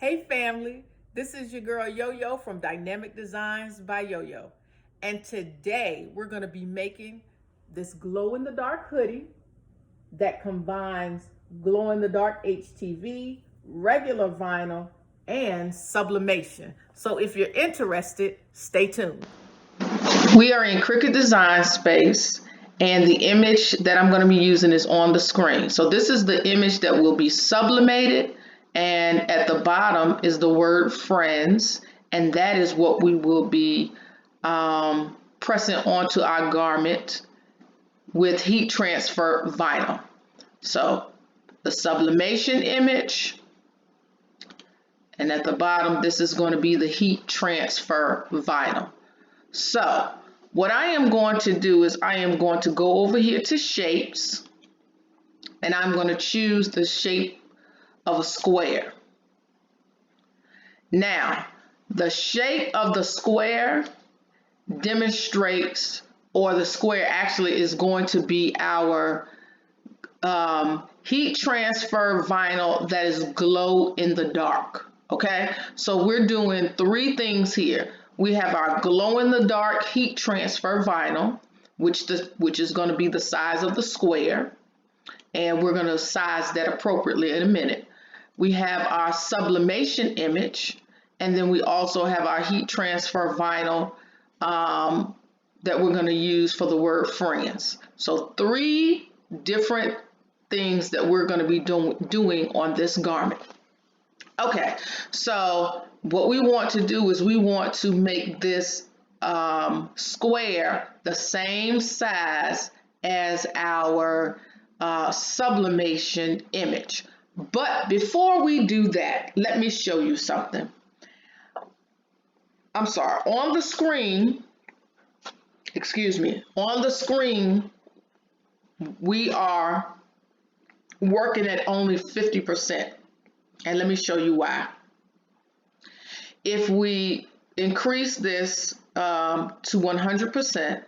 Hey family, this is your girl Yo-Yo from Dynamic Designs by Yo-Yo. And today we're going to be making this glow-in-the-dark hoodie that combines glow-in-the-dark HTV, regular vinyl, and sublimation. So if you're interested, stay tuned. We are in Cricut Design Space, and the image that I'm going to be using is on the screen. So this is the image that will be sublimated, and at the bottom is the word friends, and that is what we will be pressing onto our garment with heat transfer vinyl. So the sublimation image, and at the bottom this is going to be the heat transfer vinyl. So what I am going to do is I am going to go over here to shapes, and I'm going to choose the shape of a square. Now, the shape of the square demonstrates, or the square actually is going to be our heat transfer vinyl that is glow in the dark. Okay, so we're doing three things here. We have our glow in the dark heat transfer vinyl, which is going to be the size of the square, and we're going to size that appropriately in a minute. We have our sublimation image, and then we also have our heat transfer vinyl that we're going to use for the word friends. So three different things that we're going to be doing on this garment. Okay, so what we want to do is we want to make this square the same size as our sublimation image. But before we do that, let me show you something. I'm sorry, on the screen, on the screen, we are working at only 50%. And let me show you why. If we increase this to 100%,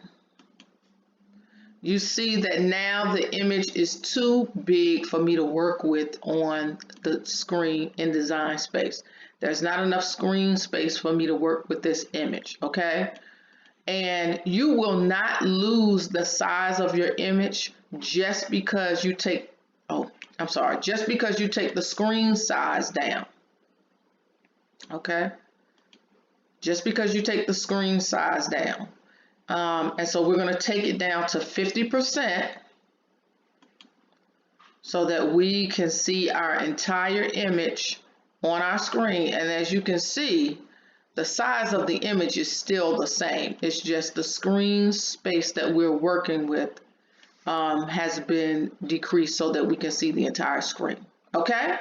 you see that now the image is too big for me to work with on the screen in Design Space. There's not enough screen space for me to work with this image, okay? And you will not lose the size of your image just because you take, just because you take the screen size down, okay? Just because you take the screen size down. And so we're going to take it down to 50% so that we can see our entire image on our screen. And as you can see, the size of the image is still the same. It's just the screen space that we're working with has been decreased so that we can see the entire screen. Okay?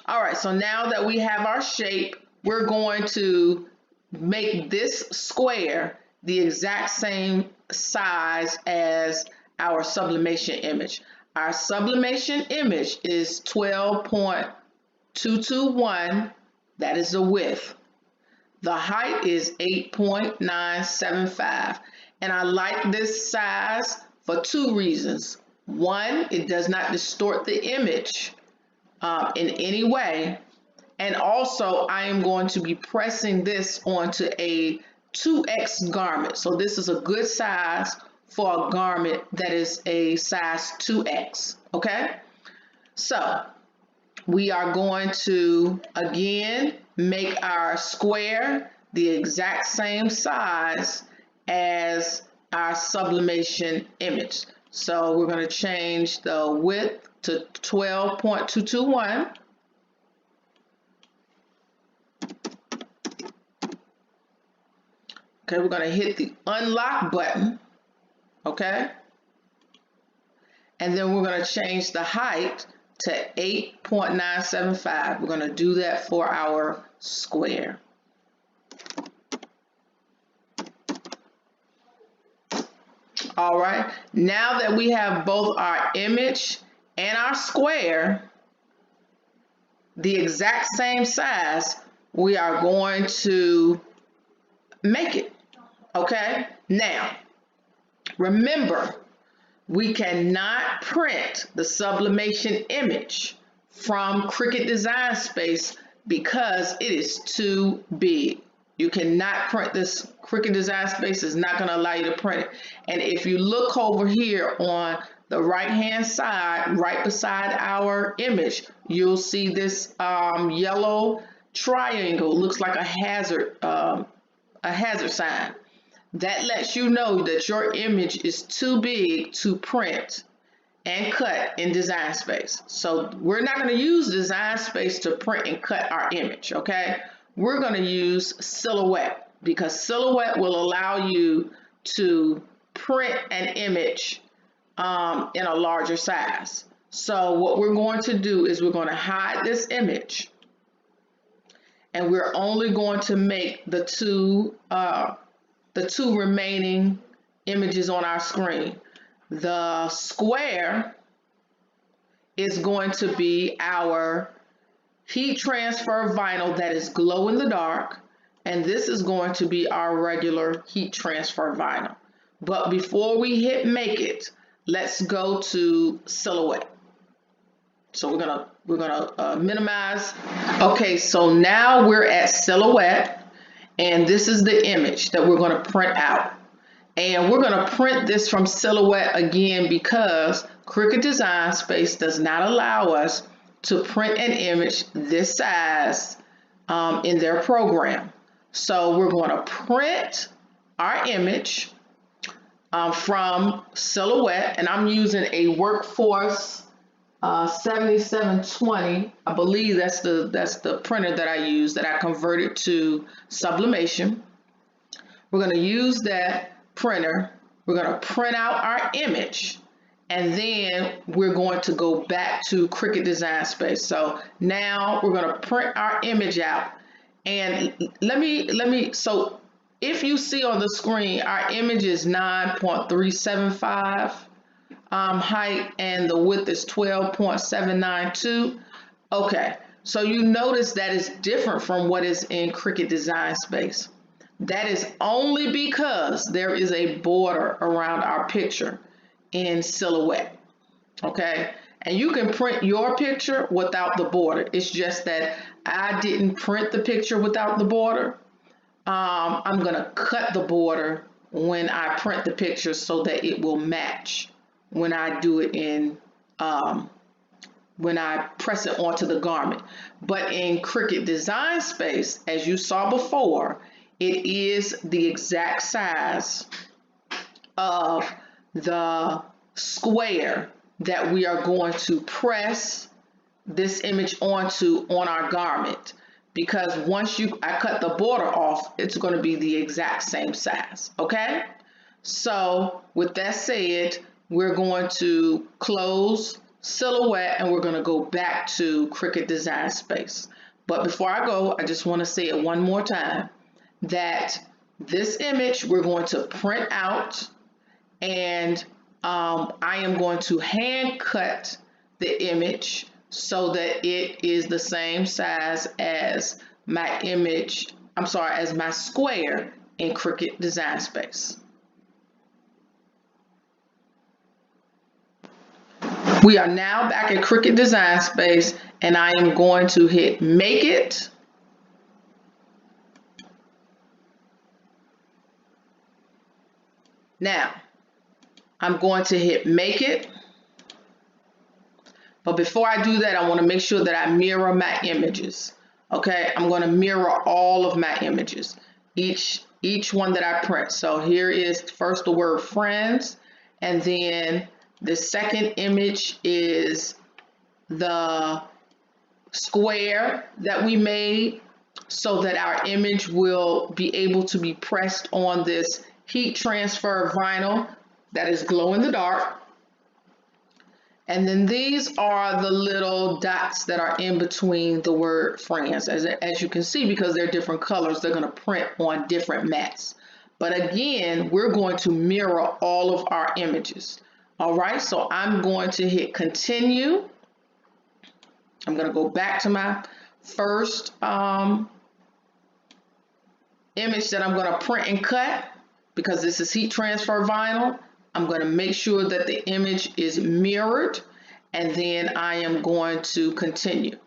All right, so now that we have our shape, we're going to make this square the exact same size as our sublimation image. Our sublimation image is 12.221. That is the width. The height is 8.975. And I like this size for two reasons. One, it does not distort the image in any way. And also, I am going to be pressing this onto a 2X garment. So this is a good size for a garment that is a size 2X, okay? So we are going to, again, make our square the exact same size as our sublimation image. So we're going to change the width to 12.221. Okay, we're going to hit the unlock button, okay? And then we're going to change the height to 8.975. We're going to do that for our square. All right, now that we have both our image and our square the exact same size, we are going to make it. Okay, now remember, we cannot print the sublimation image from Cricut Design Space because it is too big. You cannot print this. Cricut Design Space is not going to allow you to print it. And if you look over here on the right hand side, right beside our image, you'll see this yellow triangle. Looks like a hazard sign. That lets you know that your image is too big to print and cut in Design Space. So we're not going to use Design Space to print and cut our image, okay? We're going to use Silhouette, because Silhouette will allow you to print an image in a larger size. So what we're going to do is we're going to hide this image, and we're only going to make the two remaining images on our screen. The square is going to be our heat transfer vinyl that is glow in the dark, and this is going to be our regular heat transfer vinyl. But before we hit make it, let's go to Silhouette. So we're gonna minimize. Okay, so now we're at Silhouette, and this is the image that we're going to print out. And we're going to print this from Silhouette again because Cricut Design Space does not allow us to print an image this size in their program. So we're going to print our image from Silhouette, and I'm using a Workforce 7720. I believe that's the printer that I use, that I converted to sublimation. We're going to use that printer. We're going to print out our image, and then we're going to go back to Cricut Design Space. So now we're going to print our image out, and so if you see on the screen, our image is 9.375 height, and the width is 12.792. Okay, so you notice that is different from what is in Cricut Design Space. That is only because there is a border around our picture in Silhouette, okay? And you can print your picture without the border. It's just that I didn't print the picture without the border. I'm gonna cut the border when I print the picture so that it will match when I do it in, when I press it onto the garment. But in Cricut Design Space, as you saw before, it is the exact size of the square that we are going to press this image onto on our garment, because once I cut the border off, it's going to be the exact same size, okay? So with that said, we're going to close Silhouette and we're going to go back to Cricut Design Space. But before I go, I just want to say it one more time, that this image we're going to print out, and I am going to hand cut the image so that it is the same size as my image, as my square in Cricut Design Space. We are now back at Cricut Design Space, and I am going to hit make it. Now, I'm going to hit make it, but before I do that, I want to make sure that I mirror my images. Okay, I'm going to mirror all of my images, each one that I print. So here is first the word friends, and then the second image is the square that we made so that our image will be able to be pressed on this heat transfer vinyl that is glow in the dark. And then these are the little dots that are in between the word friends. As you can see, because they're different colors, they're going to print on different mats. But again, we're going to mirror all of our images. All right, so I'm going to hit continue. I'm going to go back to my first image that I'm going to print and cut. Because this is heat transfer vinyl, I'm going to make sure that the image is mirrored, and then I am going to continue.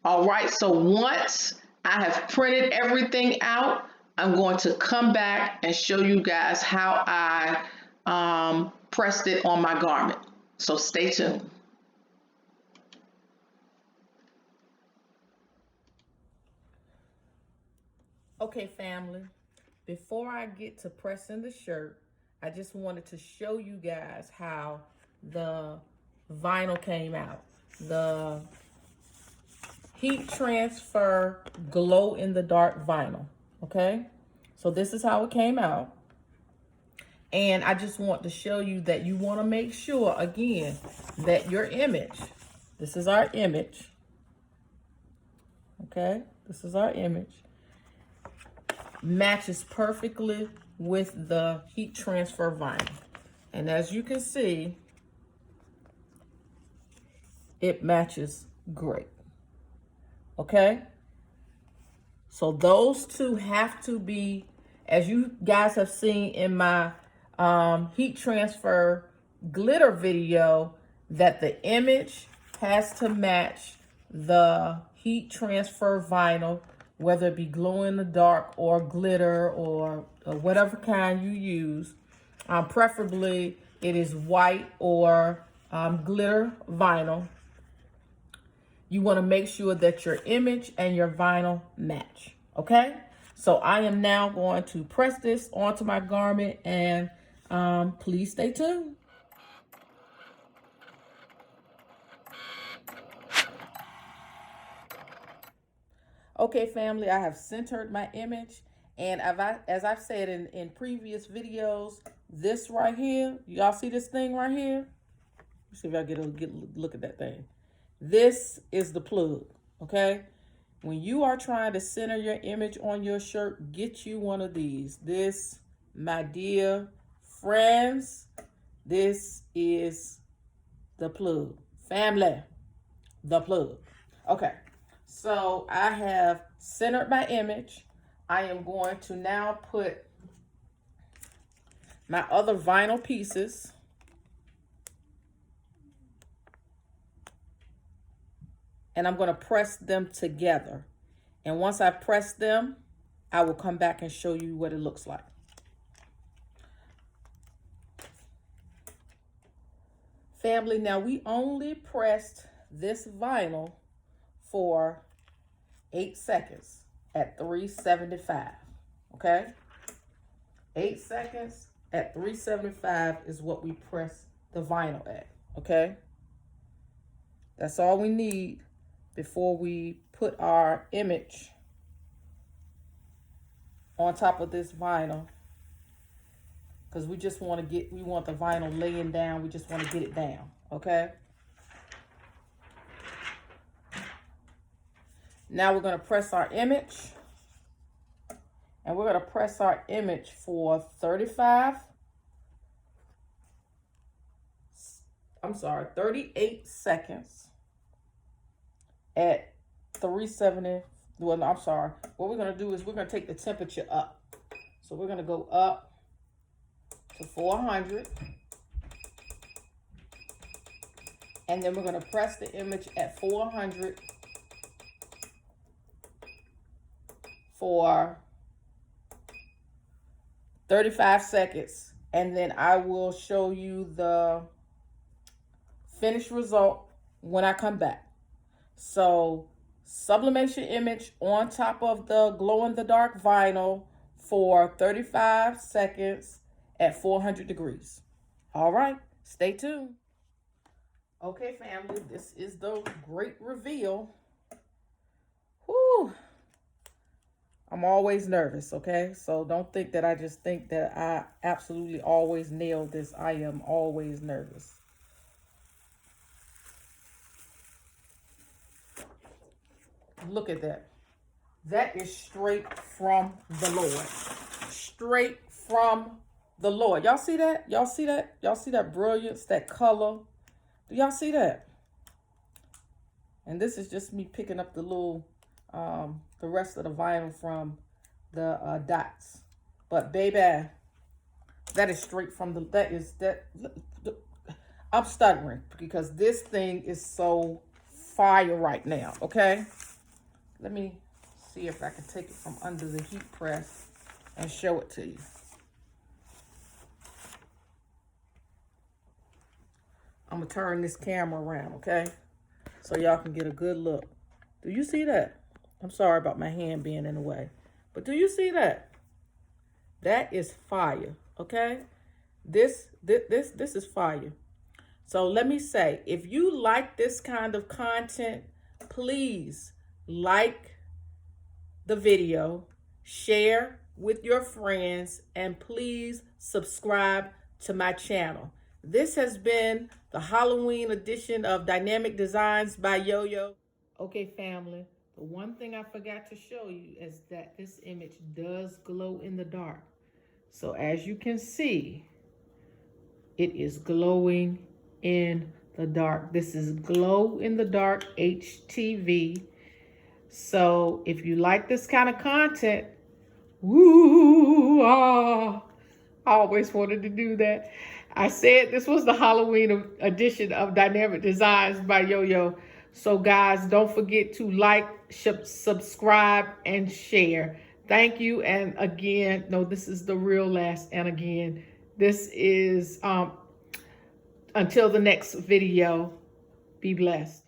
All right, so once I have printed everything out, I'm going to come back and show you guys how I pressed it on my garment. So stay tuned. Okay, family, before I get to pressing the shirt, I just wanted to show you guys how the vinyl came out. The heat transfer glow in the dark vinyl, okay? So this is how it came out. And I just want to show you that you want to make sure, again, that your image, this is our image, okay? This is our image, matches perfectly with the heat transfer vinyl. And as you can see, it matches great, okay? So those two have to be, as you guys have seen in my heat transfer glitter video, that the image has to match the heat transfer vinyl, whether it be glow in the dark or glitter or whatever kind you use. Preferably it is white or glitter vinyl. You want to make sure that your image and your vinyl match, okay? So I am now going to press this onto my garment, and please stay tuned. Okay, family, I have centered my image, and as I've said in previous videos, this right here, y'all see this thing right here? Let's see if I get a look at that thing. This is the plug, okay? When you are trying to center your image on your shirt, get you one of these. This, my dear friends, this is the plug. Family, the plug. Okay, so I have centered my image. I am going to now put my other vinyl pieces and I'm going to press them together. And once I press them, I will come back and show you what it looks like. Family, now we only pressed this vinyl for 8 seconds at 375, okay? 8 seconds at 375 is what we press the vinyl at, okay? That's all we need before we put our image on top of this vinyl, because we just want to we want the vinyl laying down. We just want to get it down, okay? Now we're going to press our image, and we're going to press our image for 38 seconds at 370. Well, no, I'm sorry. What we're going to do is we're going to take the temperature up. So we're going to go up to 400. And then we're going to press the image at 400 for 35 seconds. And then I will show you the finished result when I come back. So sublimation image on top of the glow in the dark vinyl for 35 seconds at 400 degrees. All right, stay tuned. Okay, family, this is the great reveal. Whew. I'm always nervous, okay? So don't think that I just think that I absolutely always nail this. I am always nervous. Look at that. That is straight from the Lord. Straight from the Lord. Y'all see that? Y'all see that? Y'all see that brilliance, that color? Do y'all see that? And this is just me picking up the little, the rest of the vinyl from the dots. But baby, that is straight from the, I'm stuttering because this thing is so fire right now, okay? Let me see if I can take it from under the heat press and show it to you. I'm gonna turn this camera around, okay? So y'all can get a good look. Do you see that? I'm sorry about my hand being in the way. But do you see that? That is fire, okay? This is fire. So let me say, if you like this kind of content, please like the video, share with your friends, and please subscribe to my channel. This has been the Halloween edition of Dynamic Designs by Yo-Yo. Okay, family, the one thing I forgot to show you is that this image does glow in the dark. So as you can see, it is glowing in the dark. This is glow in the dark HTV. So if you like this kind of content, woo, I always wanted to do that. I said this was the Halloween edition of Dynamic Designs by Yo-Yo. So guys, don't forget to like, subscribe, and share. Thank you. And again, no, this is the real last. And again, this is until the next video. Be blessed.